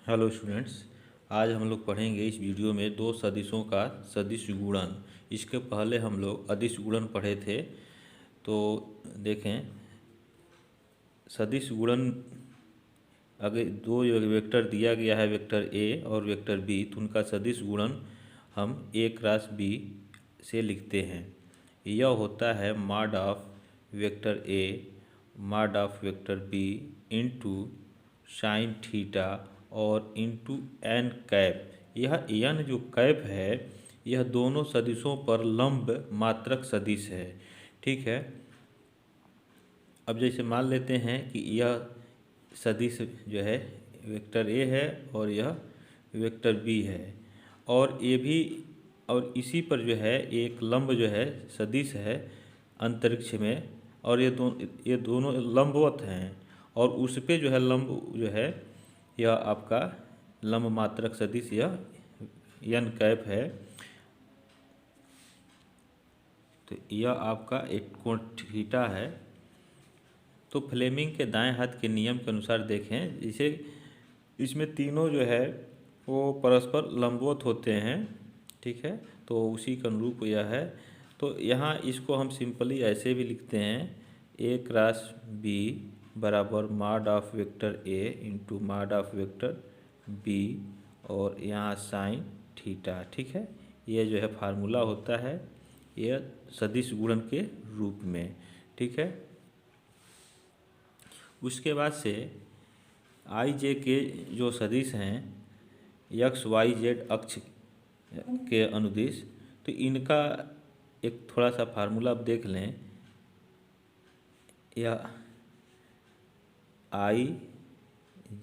Hello students. आज हम लोग पढ़ेंगे इस वीडियो में दो सदिशों का सदिश गुणन। इसके पहले हम लोग अदिश गुणन पढ़े थे। तो देखें, सदिश गुणन अगर दो वेक्टर दिया गया है, वेक्टर ए और वेक्टर बी, तो उनका सदिश गुणन हम ए क्रॉस बी से लिखते हैं। यह होता है mod of vector A mod of vector B into sine theta और इंटू एन कैप। यह एन जो कैप है, यह दोनों सदिशों पर लंब मात्रक सदिश है। ठीक है। अब जैसे मान लेते हैं कि यह सदिश जो है वेक्टर ए है और यह वेक्टर बी है, और ये भी, और इसी पर जो है एक लंब जो है सदिश है अंतरिक्ष में, और ये दोनों लंबवत हैं, और उस पे जो है लंब जो है यह आपका लंब मात्रक सदिश यह एन कैप है। तो यह आपका एक कोण थीटा है। तो फ्लेमिंग के दाएं हाथ के नियम के अनुसार देखें, इसे इसमें तीनों जो है वो परस्पर लंबवत होते हैं। ठीक है। तो उसी के अनुरूप यह है। तो यहाँ इसको हम सिंपली ऐसे भी लिखते हैं, ए क्रॉस बी बराबर mod of vector A into mod of vector B, और यहाँ साइन थीटा। ठीक है। यह जो है फार्मूला होता है यह सदिश गुणन के रूप में। ठीक है। उसके बाद से आई जे के जो सदिश हैं एक्स वाई जेड अक्ष के अनुदिश, तो इनका एक थोड़ा सा फार्मूला आप देख लें। यह आई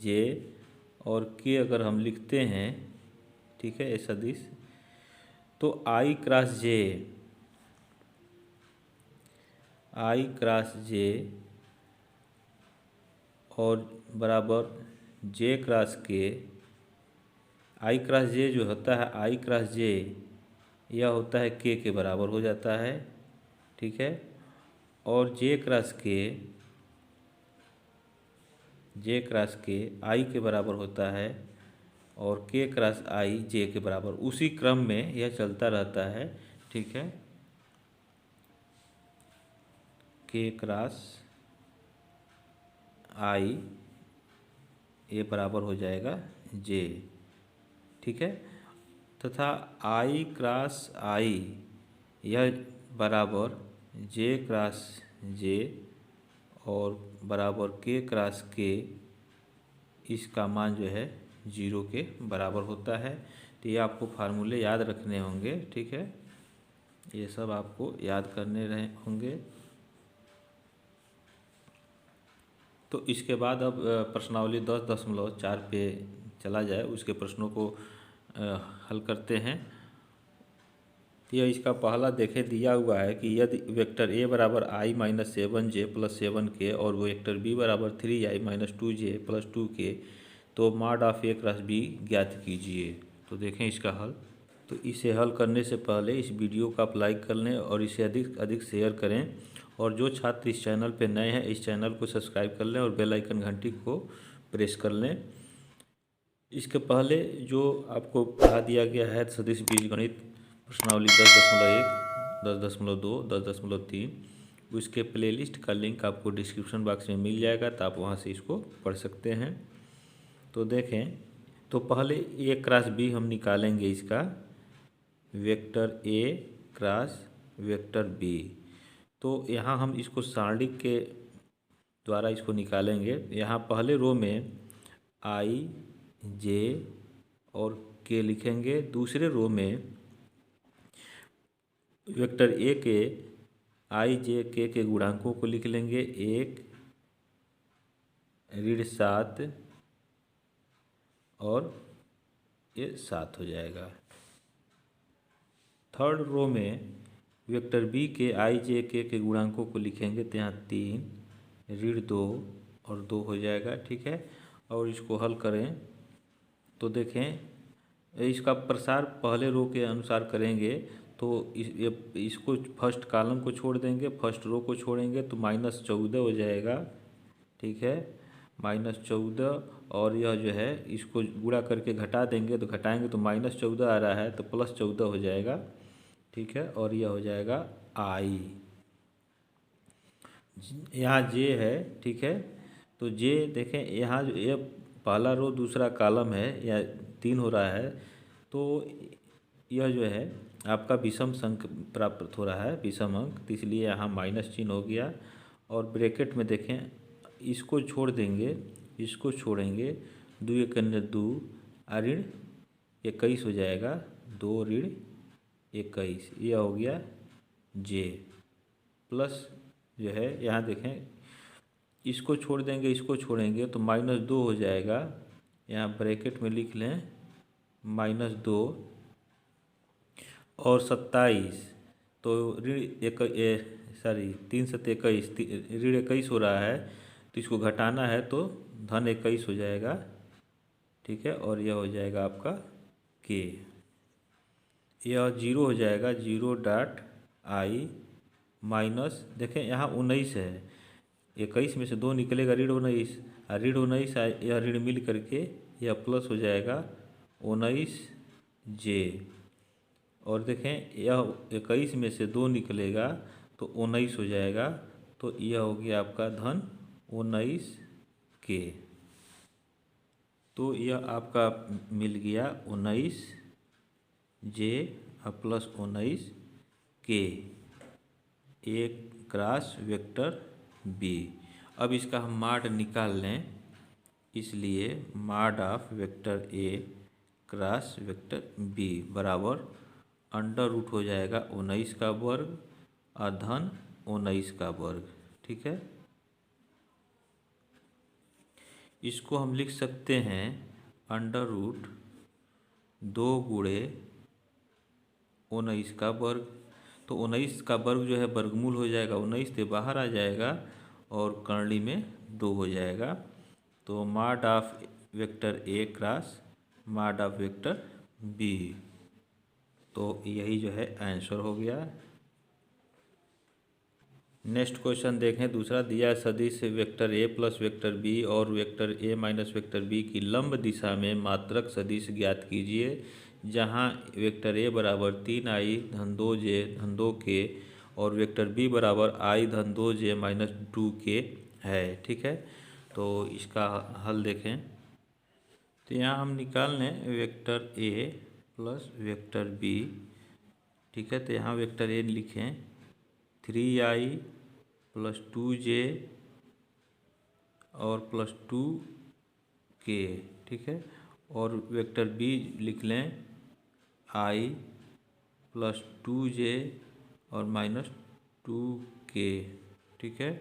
जे और के अगर हम लिखते हैं, ठीक है, ये सदिश, तो आई क्रॉस जे और बराबर जे क्रॉस के। आई क्रॉस जे जो होता है, आई क्रॉस जे यह होता है के बराबर हो जाता है। ठीक है। और जे क्रॉस के आई के बराबर होता है, और के क्रॉस आई जे के बराबर, उसी क्रम में यह चलता रहता है। ठीक है। के क्रॉस आई ये बराबर हो जाएगा जे। ठीक है। तथा आई क्रॉस आई यह बराबर जे क्रॉस जे और बराबर के क्रॉस के, इसका मान जो है 0 के बराबर होता है। तो ये आपको फार्मूले याद रखने होंगे। ठीक है। ये सब आपको याद करने रहे होंगे। तो इसके बाद अब प्रश्नावली 10.4 पे चला जाए, उसके प्रश्नों को हल करते हैं। यह इसका पहला देखे दिया हुआ है कि यदि वेक्टर ए बराबर आई माइनस 7j प्लस 7k और वेक्टर बी बराबर 3i minus 2j plus 2k, तो mod of A cross B ज्ञात कीजिए। तो देखें इसका हल। तो इसे हल करने से पहले इस वीडियो को आप लाइक कर लें और इसे अधिक अधिक शेयर करें, और जो छात्र इस चैनल पर नए हैं इस चैनल को सब्सक्राइब कर लें और बेल आइकन घंटी को प्रेस कर लें। इसके पहले जो आपको पढ़ा दिया गया है सदिश बीजगणित प्रश्नावली 10.1, 10.2, 10.3, उसके प्लेलिस्ट का लिंक आपको डिस्क्रिप्शन बॉक्स में मिल जाएगा, तो आप वहाँ से इसको पढ़ सकते हैं। तो देखें, तो पहले ए क्रॉस बी हम निकालेंगे इसका, vector A cross vector B. तो यहाँ हम इसको सारणी के द्वारा इसको निकालेंगे। यहाँ पहले रो में आई जे और के लिखेंगे, दूसरे रो में वेक्टर ए के आई जे के गुणांकों को लिख लेंगे, 1 ऋण 7 और ये 7 हो जाएगा। थर्ड रो में वेक्टर बी के आई जे के गुणांकों को लिखेंगे, तो यहाँ 3 ऋण 2 और 2 हो जाएगा। ठीक है। और इसको हल करें तो देखें, इसका प्रसार पहले रो के अनुसार करेंगे, तो इसको फर्स्ट कॉलम को छोड़ देंगे, फर्स्ट रो को छोड़ेंगे, तो -14 हो जाएगा। ठीक है। -14 और यह जो है इसको गुणा करके घटा देंगे तो घटाएंगे तो -14 आ रहा है तो +14 हो जाएगा, ठीक है। और यह हो जाएगा I। यहाँ जे है, ठीक है। तो जे देखें यहाँ जो ये पहला रो दूसरा कॉलम है या 3 हो रहा है, तो यह जो है आपका विषम संख्या प्राप्त हो रहा है, विषम अंक, तो इसलिए यहाँ माइनस चिन्ह हो गया। और ब्रैकेट में देखें इसको छोड़ देंगे, इसको छोड़ेंगे, 2 एक 2 ऋण 21 हो जाएगा, 2 ऋण 21, यह हो गया जे। प्लस जो है यहाँ देखें इसको छोड़ देंगे, इसको छोड़ेंगे तो -2 हो जाएगा, यहाँ ब्रैकेट में लिख लें -2 और 27, तो ऋण 3 7 21, ऋण 21 हो रहा है तो इसको घटाना है तो धन 21 हो जाएगा, ठीक है। और यह हो जाएगा आपका के, यह 0 हो जाएगा, 0.I माइनस देखें यहाँ 19 है, 21 में से 2 निकलेगा ऋण 19, और ऋण 19 यह ऋण मिल करके यह प्लस हो जाएगा 19 जे। और देखें यह 21 में से 2 निकलेगा तो 19 हो जाएगा, तो यह हो गया आपका धन 19 के। तो यह आपका मिल गया 19 जे प्लस 19 के, एक क्रॉस वेक्टर बी। अब इसका हम माड निकाल लें, इसलिए mod of vector A cross vector B बराबर अंडर रूट हो जाएगा 19 का वर्ग और धन 19 का वर्ग, ठीक है। इसको हम लिख सकते हैं अंडर रूट 2 गुणे 19 का वर्ग, तो 19 का वर्ग जो है वर्गमूल हो जाएगा, 19 से बाहर आ जाएगा और कर्णी में 2 हो जाएगा। तो माड ऑफ वेक्टर ए क्रॉस माड ऑफ वेक्टर बी, तो यही जो है आंसर हो गया। नेक्स्ट क्वेश्चन देखें, दूसरा दिया सदिश vector A plus vector B और vector A minus vector B की लंब दिशा में मात्रक सदिश ज्ञात कीजिए, जहां वेक्टर ए बराबर 3i धन 2j धन 2k और वेक्टर बी बराबर i धन 2j माइनस 2k है, ठीक है। तो इसका हल देखें, तो यहाँ हम निकाल लें vector A plus vector B, ठीक है। तो यहाँ वेक्टर ए लिखें 3i प्लस 2j और प्लस 2k, ठीक है। और वेक्टर बी लिख लें i प्लस 2j और माइनस 2k, ठीक है।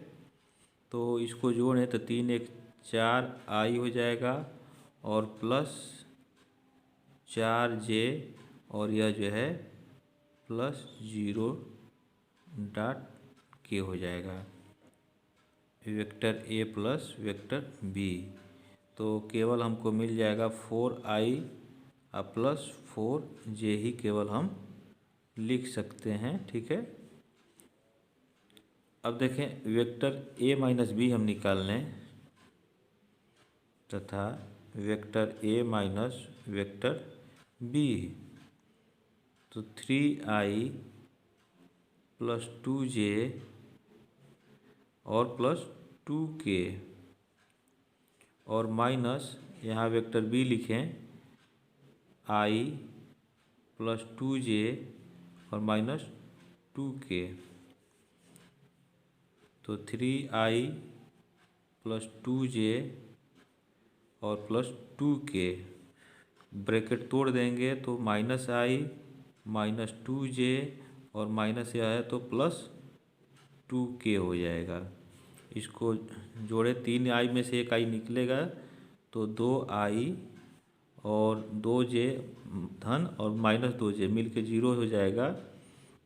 तो इसको जोड़ें तो 3 एक 4i हो जाएगा और प्लस 4j और यह जो है प्लस 0.k हो जाएगा vector A plus vector B. तो केवल हमको मिल जाएगा 4i प्लस 4j ही केवल हम लिख सकते हैं, ठीक है। अब देखें वेक्टर ए माइनस बी हम निकाल लें, तथा vector A minus vector B, तो 3i प्लस 2j और प्लस 2k और माइनस यहाँ वेक्टर बी लिखें i प्लस 2j और माइनस 2k, तो 3i प्लस 2j और प्लस 2k, ब्रैकेट तोड़ देंगे तो -i माइनस 2j और माइनस यह है तो प्लस 2k हो जाएगा। इसको जोड़े 3i में से एक i निकलेगा तो 2i और 2j धन और माइनस 2j मिल के 0 हो जाएगा,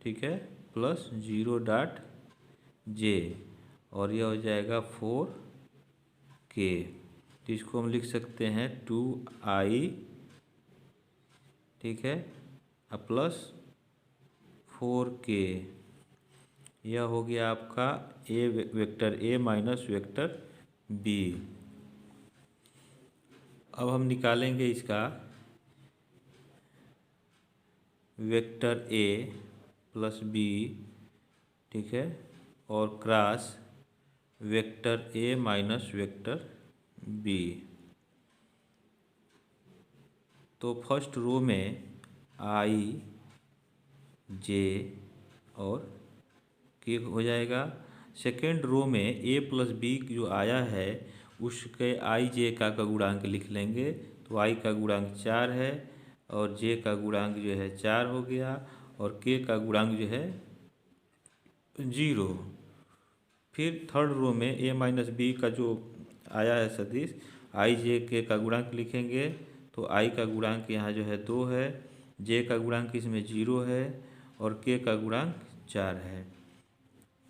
ठीक है, प्लस 0.j और यह हो जाएगा 4k। तो इसको हम लिख सकते हैं 2i, ठीक है, प्लस 4k, यह हो गया आपका A vector A minus vector B. अब हम निकालेंगे इसका वेक्टर ए प्लस बी, ठीक है, और cross vector A minus vector B. तो फर्स्ट रो में आई जे और के हो जाएगा। सेकेंड रो में ए प्लस बी जो आया है उसके आई जे का गुणांक लिख लेंगे। तो आई का गुणांक 4 है और जे का गुणांक जो है 4 हो गया और के का गुणांक जो है 0। फिर थर्ड रो में ए माइनस बी का जो आया है सदिश, आई जे के का गुणांक लिखेंगे। तो आई का गुणांक यहाँ जो है 2 है, जे का गुणांक इसमें 0 है और के का गुणांक 4 है।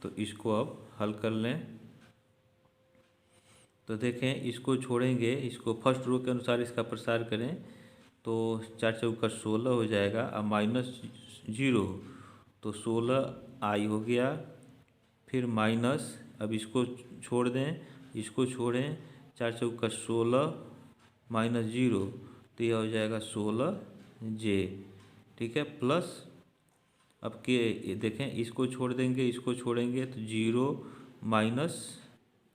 तो इसको अब हल कर लें। तो देखें, इसको छोड़ेंगे, इसको फर्स्ट रो के अनुसार इसका प्रसार करें तो 4 चौका 16 हो जाएगा। अब माइनस 0 तो 16 आई हो गया। फिर माइनस, अब इसको छोड़ दें, इसको छोड़ें, 4 चौका 16 माइनस 0 तो यह हो जाएगा 16 जे, ठीक है, प्लस अब के देखें, इसको छोड़ देंगे, इसको छोड़ेंगे तो 0 माइनस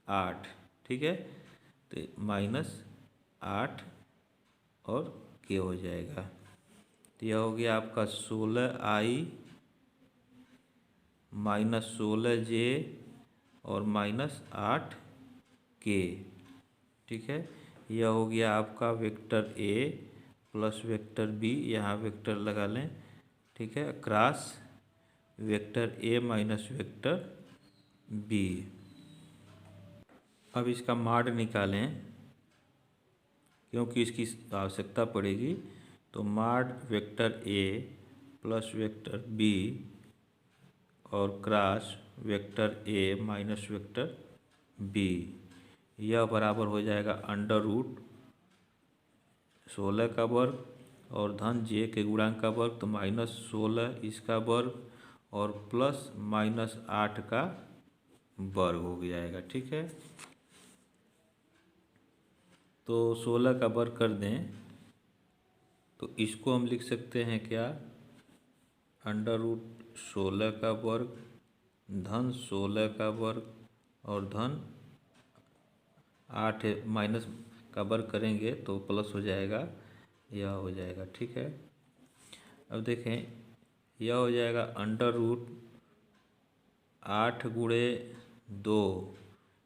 8, ठीक है, तो माइनस 8 और के हो जाएगा। तो यह हो गया आपका 16 आई माइनस 16 जे और माइनस 8 के, ठीक है। यह हो गया आपका vector A plus vector B, यहाँ वेक्टर लगा लें, ठीक है, cross vector A minus vector B. अब इसका माड निकालें क्योंकि इसकी आवश्यकता पड़ेगी। तो mod vector A plus vector B और cross vector A minus vector B, यह बराबर हो जाएगा अंडर रूट 16 का वर्ग और धन जे के गुणांक का वर्ग, तो माइनस 16 इसका वर्ग और प्लस माइनस 8 का वर्ग हो जाएगा, ठीक है। तो 16 का वर्ग कर दें तो इसको हम लिख सकते हैं क्या, अंडर रूट 16 का वर्ग धन 16 का वर्ग और धन 8 माइनस का वर्ग करेंगे तो प्लस हो जाएगा, यह हो जाएगा, ठीक है। अब देखें, यह हो जाएगा अंडर रूट 8 गुणे 2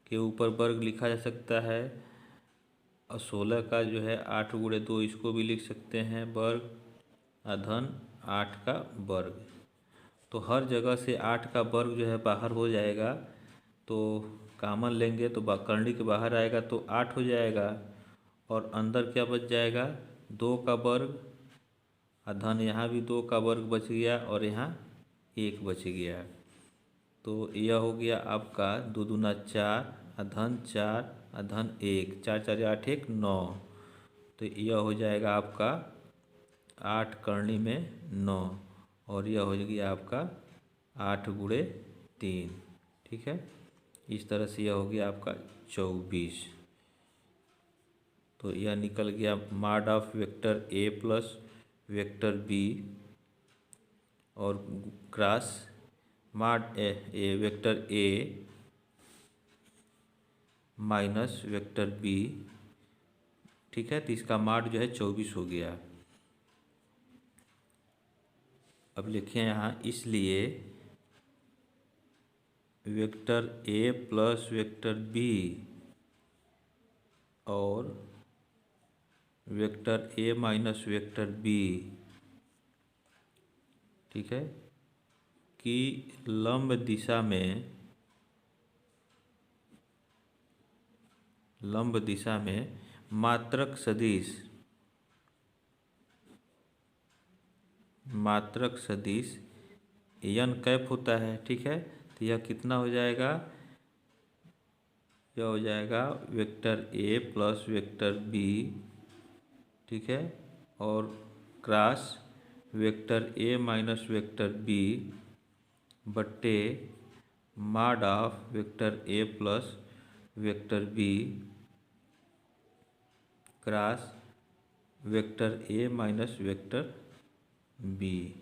के ऊपर वर्ग लिखा जा सकता है और 16 का जो है 8 गुणे 2 इसको भी लिख सकते हैं वर्ग धन 8 का वर्ग। तो हर जगह से 8 का वर्ग जो है बाहर हो जाएगा, तो कामन लेंगे तो करनी के बाहर आएगा तो 8 हो जाएगा और अंदर क्या बच जाएगा 2 का वर्ग धन यहाँ भी 2 का वर्ग बच गया और यहाँ 1 बच गया। तो यह हो गया आपका 2 दूना 4 धन 4 धन 1, 4 4 8 1 9। तो यह हो जाएगा आपका 8 करनी में 9 और यह हो गया आपका 8 गुणे 3, ठीक है। इस तरह से यह हो गया आपका 24। तो यह निकल गया mod of vector A plus vector B और cross mod A vector A minus vector B, ठीक है। तो इसका माड जो है 24 हो गया। अब लिखें यहाँ, इसलिए vector A plus vector B और vector A minus vector B, ठीक है, कि लंब दिशा में मात्रक सदिश n कैप होता है, ठीक है। तो यह कितना हो जाएगा, यह हो जाएगा vector A plus vector B, ठीक है, और cross vector A minus vector B बट्टे mod of vector A plus vector B cross vector A minus vector B.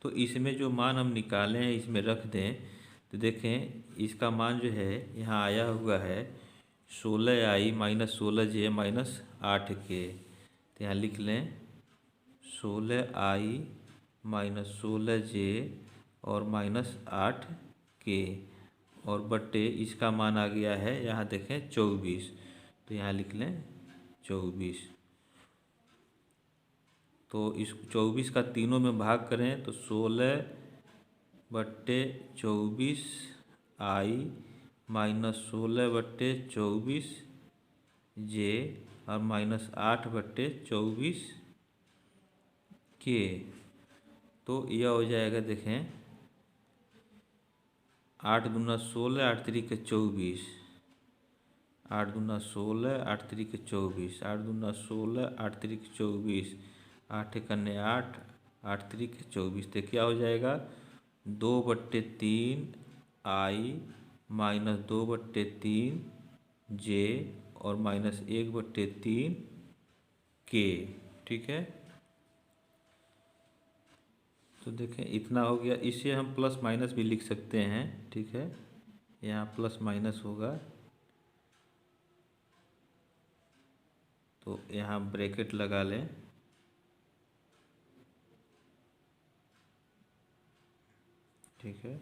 तो इसमें जो मान हम निकाले हैं इसमें रख दें तो देखें इसका मान जो है यहाँ आया हुआ है 16i minus 16j minus 8k। तो यहाँ लिख लें 16i माइनस 16j और माइनस 8k और बट्टे इसका मान आ गया है यहाँ देखें 24। तो यहाँ लिख लें 24। तो इस 24 का तीनों में भाग करें तो 16/24i माइनस 16/24j और माइनस 8/24k। तो यह हो जाएगा देखें 8 दूना 16, 8 3 24, 8 दूना 16, 8 3 24, 8 दूना 16, 8 3 24, 8 कन्ने 8, 8 3 24। तो क्या हो जाएगा 2/3i माइनस 2/3j और माइनस 1/3k। ठीक है। तो देखें इतना हो गया। इसे हम प्लस माइनस भी लिख सकते हैं। ठीक है, यहाँ प्लस माइनस होगा तो यहाँ ब्रैकेट लगा लें। ठीक है,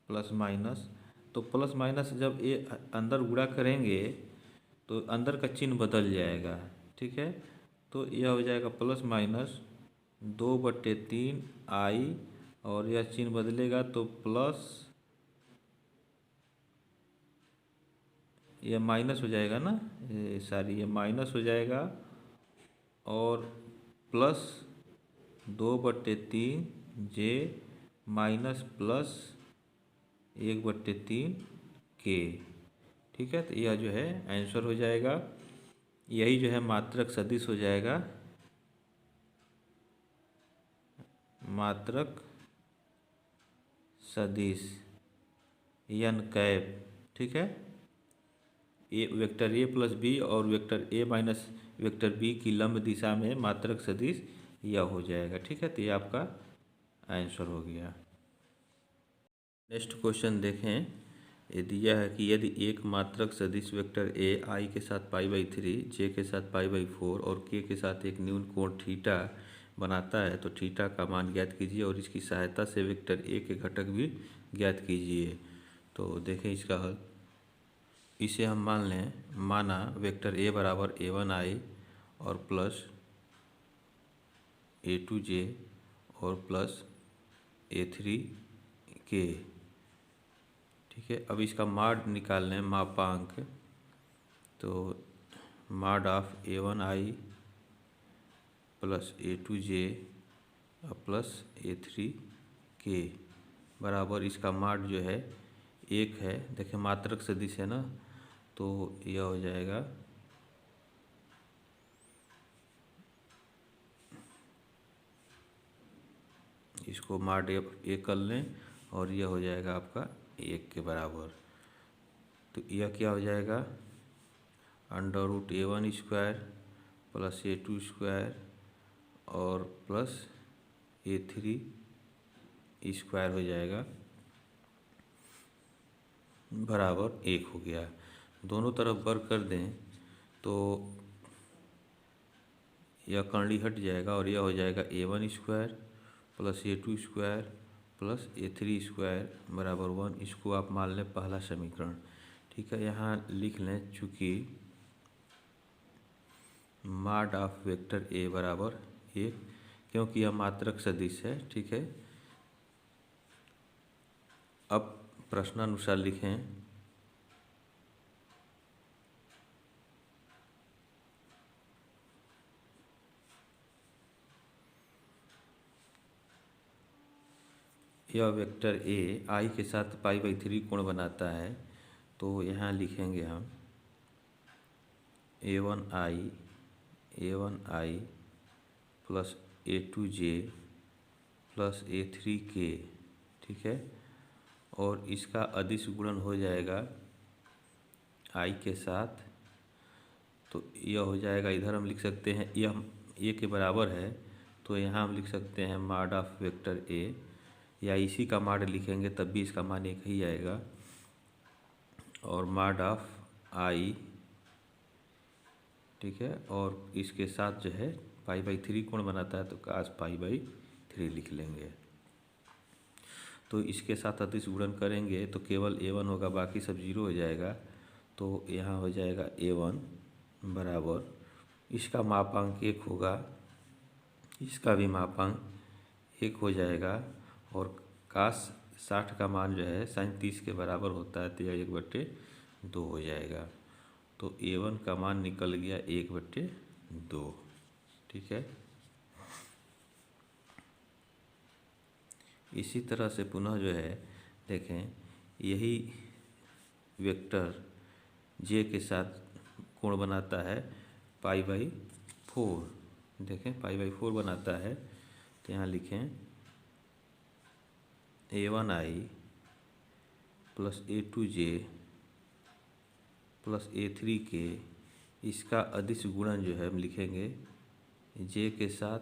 प्लस माइनस। तो प्लस माइनस जब ये अंदर गुणा करेंगे तो अंदर का चिन्ह बदल जाएगा। ठीक है, तो यह हो जाएगा प्लस माइनस 2/3i और यह चिन्ह बदलेगा तो प्लस, यह माइनस हो जाएगा ना, ये माइनस हो जाएगा और plus 2/3j minus plus 1/3k। ठीक है, तो यह जो है आंसर हो जाएगा। यही जो है मात्रक सदिश हो जाएगा, मात्रक सदिश n कैप। ठीक है, A vector A plus B और vector A minus vector B की लंब दिशा में मात्रक सदिश यह हो जाएगा। ठीक है, तो ये आपका आंसर हो गया। नेक्स्ट क्वेश्चन देखें। ये दिया है कि यदि एक मात्रक सदिश वेक्टर ए आई के साथ π/3, जे के साथ π/4 और के के साथ एक न्यून कोण थीटा बनाता है तो थीटा का मान ज्ञात कीजिए और इसकी सहायता से वेक्टर ए के घटक भी ज्ञात कीजिए। तो देखें इसका हल। इसे हम मान लें, माना वेक्टर ए बराबर a1i और प्लस a2j और प्लस a3k। ठीक है, अब इसका माड निकाल लें, मापांक। तो माड of a1i plus a2j plus a3k बराबर इसका माड जो है 1 है। देखिए मात्रक सदिश है ना, तो यह हो जाएगा इसको माड 1 कर लें और यह हो जाएगा आपका 1 के बराबर। तो यह क्या हो जाएगा √a1² प्लस a2² और प्लस a3² हो जाएगा बराबर 1 हो गया। दोनों तरफ वर्ग कर दें तो यह कर्ली हट जाएगा और यह हो जाएगा a1² plus a2² plus a3² बराबर 1। इसको आप मान लें पहला समीकरण। ठीक है, यहाँ लिख लें चूँकि माड ऑफ वेक्टर ए बराबर 1, क्योंकि यह मात्रक सदिश है। ठीक है, अब प्रश्नानुसार लिखें। यह वेक्टर ए आई के साथ π/3 कोण बनाता है तो यहाँ लिखेंगे हम a1i plus a2j plus a3k। ठीक है, और इसका अदिश गुणन हो जाएगा आई के साथ। तो यह हो जाएगा, इधर हम लिख सकते हैं यह ए के बराबर है, तो यहाँ हम लिख सकते हैं मॉड ऑफ वेक्टर ए, या इसी का मॉड लिखेंगे तब भी इसका मान एक ही आएगा, और मॉड ऑफ आई, ठीक है, और इसके साथ जो है π/3 कोण बनाता है तो cos π/3 लिख लेंगे। तो इसके साथ अदिश गुणन करेंगे तो केवल a1 होगा, बाकी सब जीरो हो जाएगा। तो यहाँ हो जाएगा a1 बराबर, इसका मापांक 1 होगा, इसका भी मापांक 1 हो जाएगा, और cos 60 का मान जो है sin 30 के बराबर होता है, तो यह 1/2 हो जाएगा। तो a1 का मान निकल गया 1/2, ठीक है। इसी तरह से पुनः जो है देखें, यही वेक्टर जे के साथ कोण बनाता है π/4, देखें π/4 बनाता है। तो यहाँ लिखें a1i plus a2j plus a3k, इसका अदिश गुणन जो है हम लिखेंगे जे के साथ,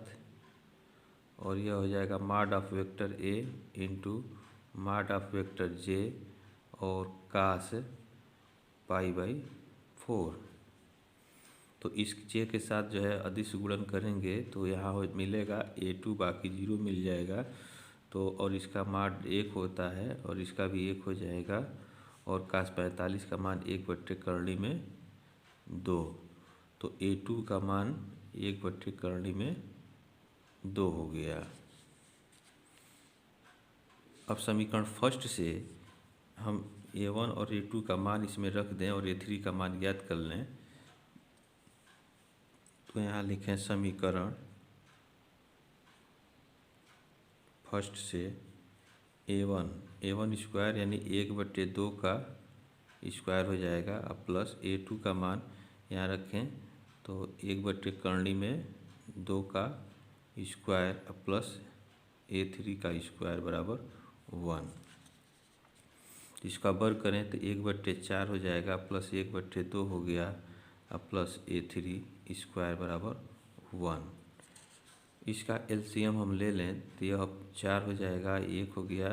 और यह हो जाएगा mod of vector A into mod of vector J और cos π/4। तो इस जे के साथ जो है अदिश गुणन करेंगे तो यहाँ मिलेगा a2, बाकी जीरो मिल जाएगा। तो और इसका मॉड 1 होता है और इसका भी 1 हो जाएगा, और cos 45 का मान 1/2। तो a2 का मान 1/2 हो गया। अब समीकरण फर्स्ट से हम a1 और a2 का मान इसमें रख दें और a3 का मान ज्ञात कर लें। तो यहाँ लिखें समीकरण फर्स्ट से a1 स्क्वायर यानी 1/2 का स्क्वायर हो जाएगा, अब प्लस a2 का मान यहाँ रखें तो 1/2 का स्क्वायर, अब प्लस a3 का स्क्वायर बराबर 1। इसका वर्ग करें तो 1/4 हो जाएगा, प्लस 1/2 हो गया, अब प्लस a3 स्क्वायर बराबर 1। इसका एलसीएम हम ले लें तो यह 4 हो जाएगा, 1 हो गया,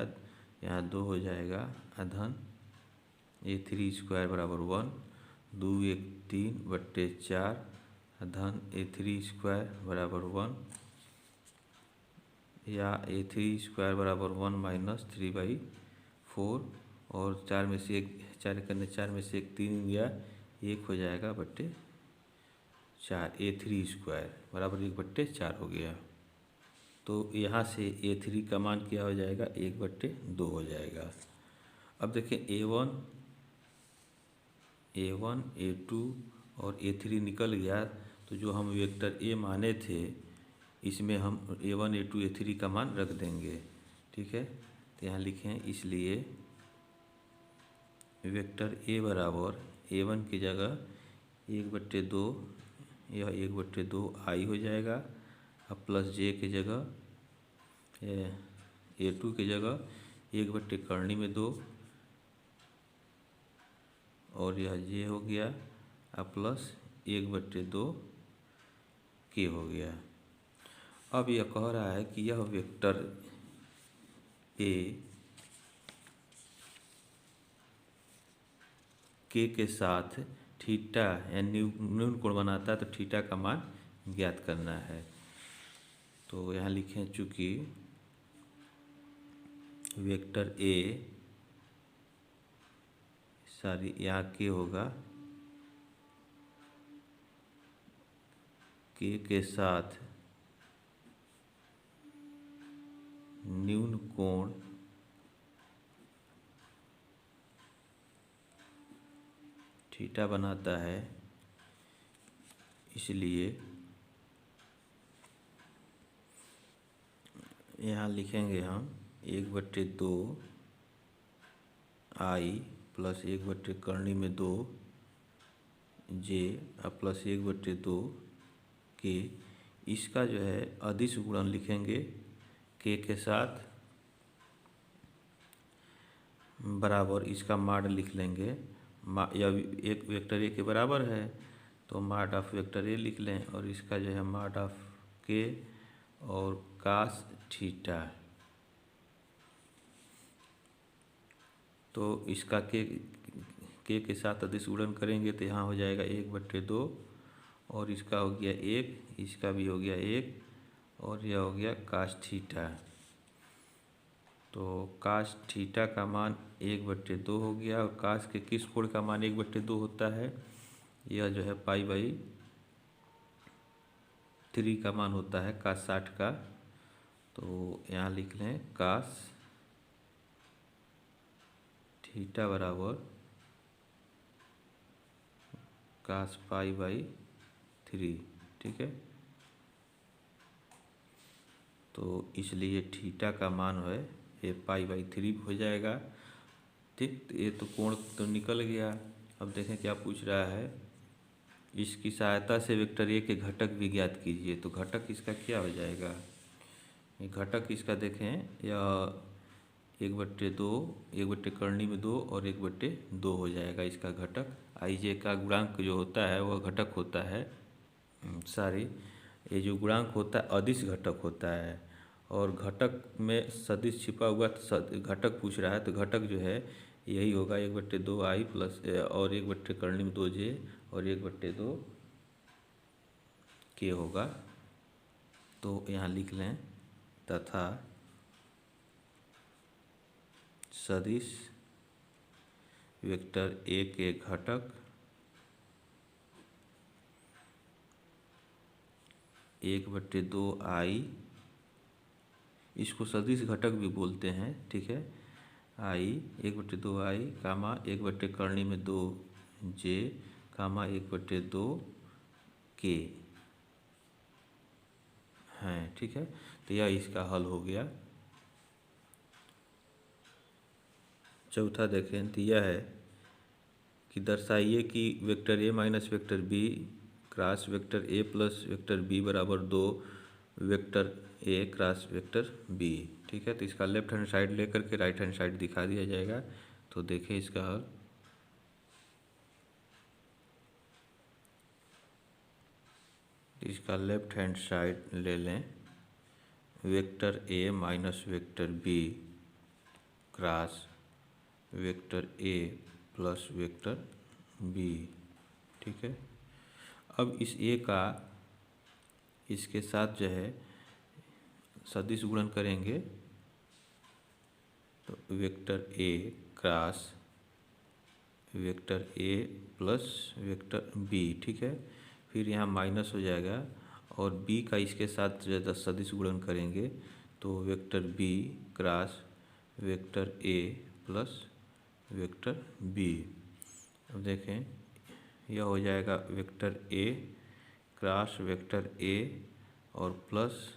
यहाँ 2 हो जाएगा, अधन a3 स्क्वायर बराबर 1, 2 1 3/4 अधन a3 स्क्वायर बराबर 1, या a3 स्क्वायर बराबर 1 माइनस 3/4, और 4 में से 1 3 गया, 1 हो जाएगा बट्टे 4, a3 स्क्वायर बराबर 1/4 हो गया। तो यहाँ से a3 का मान क्या हो जाएगा, 1/2 हो जाएगा। अब देखें a1, a2 और a3 निकल गया, तो जो हम वेक्टर a माने थे इसमें हम a1 a2 a3 का मान रख देंगे, ठीक है। तो यहाँ लिखें, इसलिए वेक्टर a बराबर a1 की जगह 1/2, यह 1/2 आई हो जाएगा, अब प्लस जे की जगह a2 की जगह 1/2 और यह जे हो गया, अब प्लस 1/2 के हो गया। अब यह कह रहा है कि यह वेक्टर ए के साथ थीटा यानी न्यून कोण बनाता है, तो थीटा का मान ज्ञात करना है। तो यहाँ लिखें, चूँकि वेक्टर ए यहाँ के होगा, के साथ न्यून कोण थीटा बनाता है, इसलिए यहाँ लिखेंगे हम 1/2 आई प्लस 1/2 जे प्लस 1/2 के, इसका जो है अदिश गुणन लिखेंगे के साथ, बराबर इसका मॉड लिख लेंगे, या एक वेक्टर ए के बराबर है तो मॉड ऑफ वेक्टर ए लिख लें और इसका जो है मॉड ऑफ के और कास थीटा। तो इसका के साथ अदिश गुणन करेंगे तो यहाँ हो जाएगा 1/2 और इसका हो गया 1, इसका भी हो गया 1 और यह हो गया कास थीटा। तो कास थीटा का मान 1/2 हो गया और कास के किस कोण का मान 1/2 होता है? यह जो है π/3 का मान होता है कास 60 का। तो यहाँ लिख लें कास थीटा बराबर कास π/3, ठीक है। तो इसलिए थीटा का मान है ये π/3 हो जाएगा, ठीक। तो ये तो कोण तो निकल गया। अब देखें क्या पूछ रहा है, इसकी सहायता से वेक्टर ए के घटक भी ज्ञात कीजिए। तो घटक इसका क्या हो जाएगा? ये घटक इसका देखें यह 1/2, 1/2 और 1/2 हो जाएगा इसका घटक। IJ का गुणांक जो होता है वह घटक होता है, ये जो गुणांक होता है अदिश घटक होता है और घटक में सदिश छिपा हुआ घटक पूछ रहा है। तो घटक जो है यही होगा 1/2I प्लस और 1/2J और 1/2 K होगा। तो यहाँ लिख लें तथा सदिश वेक्टर ए के घटक 1/2I, इसको सदिश घटक भी बोलते हैं, ठीक है। 1/2I, 1/2J, 1/2K हैं, ठीक है। तो यह इसका हल हो गया। चौथा देखें दिया है कि दर्शाइए कि vector A minus vector B cross vector A plus vector B बराबर 2 vector A cross vector B, ठीक है। तो इसका लेफ्ट हैंड साइड लेकर के राइट हैंड साइड दिखा दिया जाएगा। तो देखें इसका हल। इसका लेफ्ट हैंड साइड ले लें, vector A minus vector B cross vector A plus vector B, ठीक है। अब इस ए का इसके साथ जो है सदिश गुणन करेंगे तो vector A cross vector A plus vector B, ठीक है। फिर यहाँ माइनस हो जाएगा और बी का इसके साथ जो है सदिश गुणन करेंगे तो vector B cross vector A plus vector B. अब देखें यह हो जाएगा vector A cross vector A और plus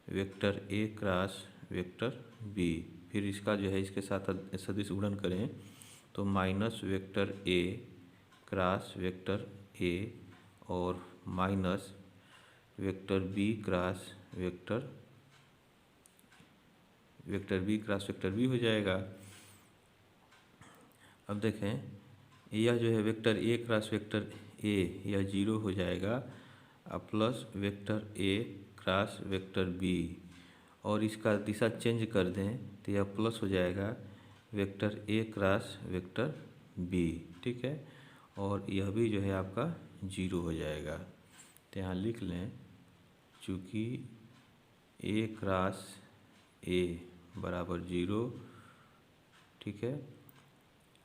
vector A cross vector B. फिर इसका जो है इसके साथ सदिश गुणन करें तो minus vector A cross vector A और minus vector B cross vector B cross vector B हो जाएगा। अब देखें यह जो है vector A cross vector A यह 0 हो जाएगा अब plus vector A cross vector B और इसका दिशा चेंज कर दें तो यह प्लस हो जाएगा vector A cross vector B, ठीक है। और यह भी जो है आपका 0 हो जाएगा। तो यहाँ लिख लें चूँकि ए क्रॉस ए बराबर 0, ठीक है,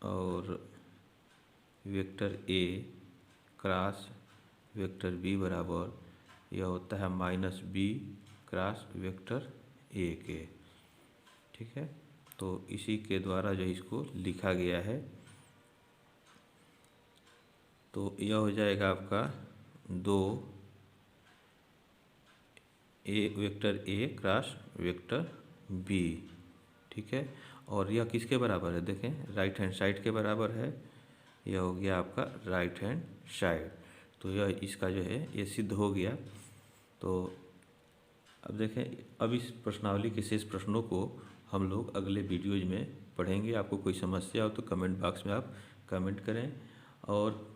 और vector A cross vector B बराबर यह होता है minus B cross vector A के, ठीक है। तो इसी के द्वारा जो इसको लिखा गया है। तो यह हो जाएगा आपका 2 vector A cross vector B, ठीक है। और यह किसके बराबर है? देखें राइट हैंड साइड के बराबर है। यह हो गया आपका राइट हैंड साइड। तो यह इसका जो है ये सिद्ध हो गया। तो अब देखें अब इस प्रश्नावली के शेष प्रश्नों को हम लोग अगले वीडियोज में पढ़ेंगे। आपको कोई समस्या हो तो कमेंट बॉक्स में आप कमेंट करें और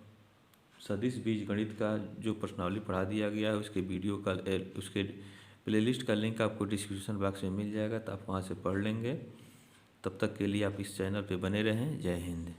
सदिश बीजगणित का जो प्रश्नावली पढ़ा दिया गया है उसके वीडियो का उसके प्लेलिस्ट का लिंक आपको डिस्क्रिप्शन बॉक्स में मिल जाएगा, तो आप वहाँ से पढ़ लेंगे। तब तक के लिए आप इस चैनल पे बने रहें। जय हिंद।